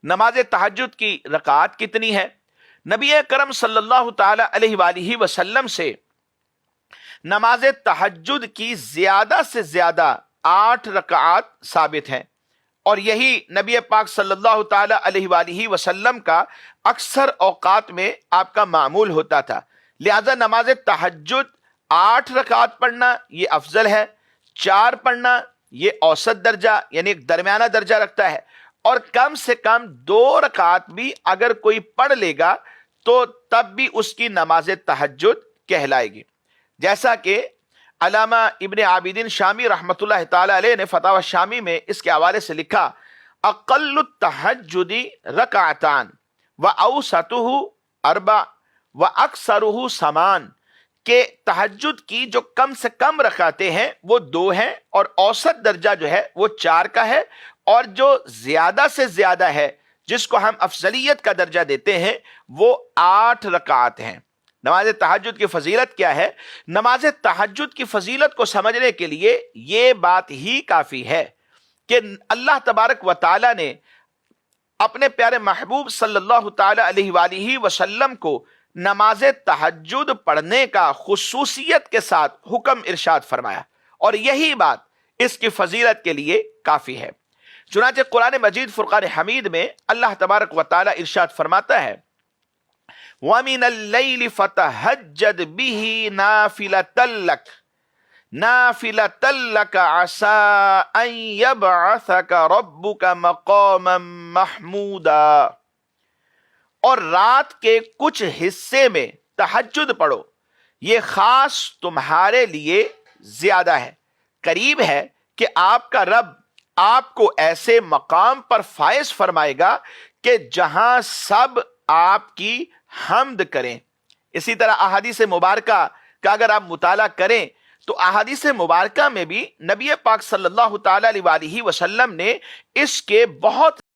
नमाज तहज्जुद की रकात कितनी है? नबी करम सल्लल्लाहु ताला अलैहि वालिहि वसल्लम से नमाज तहज्जुद की ज्यादा से ज्यादा 8 रकात साबित हैं, और यही नबी पाक सल्लल्लाहु ताला अलैहि वालिहि वसल्लम का अक्सर औकात में आपका मामूल होता था। लिहाजा नमाज तहज्जुद 8 रकात पढ़ना ये अफजल है, 4 पढ़ना ये औसत दर्जा यानी एक दरमियाना दर्जा रखता है, और कम से कम 2 रकात भी अगर कोई पढ़ लेगा तो तब भी उसकी नमाज तहज्जुद कहलाएगी। जैसा कि अल्लामा इब्ने आबिदीन शामी रहमतुल्लाह ताला अलैह ने फतावा शामी में इसके हवाले से लिखा, अक़ल्लु तहज्जुदी रकातान व औसतुहु अरबा व अक्सरुहु समान, के तहज्जुद की जो कम से कम रकातें हैं वो 2 हैं, और औसत दर्जा जो है वो 4 का है, और जो ज्यादा से ज्यादा है जिसको हम अफजलियत का दर्जा देते हैं वो 8 रकात हैं। नमाज तहज्जुद की फजीलत क्या है? नमाज तहज्जुद की फजीलत को समझने के लिए ये बात ही काफी है कि अल्लाह तबारक व तआला ने अपने प्यारे महबूब सल्लल्लाहु ताला अलैहि वसल्लम को नमाज तहज्जुद पढ़ने का खुसूसियत के साथ हुक्म इरशाद फरमाया, और यही बात इसकी फजीलत के लिए काफी है। चुनांचे कुरान मजीद फुरकान हमीद में अल्लाह तबारक व तआला इरशाद फरमाता है, वमिनल लैलि फतहज्जद बिही नाफिलतल लक असा अन यबअसक रब्बुक मकामम महमूदा, और रात के कुछ हिस्से में तहज्जुद पढ़ो, ये खास तुम्हारे लिए ज्यादा है, करीब है कि आपका रब आपको ऐसे मकाम पर फायज फरमाएगा कि जहां सब आपकी हम्द करें। इसी तरह अहादीस मुबारका का अगर आप मुताला करें तो अहादीस मुबारका में भी नबी पाक सल्लल्लाहु ताला अलैहि वसल्लम ने इसके बहुत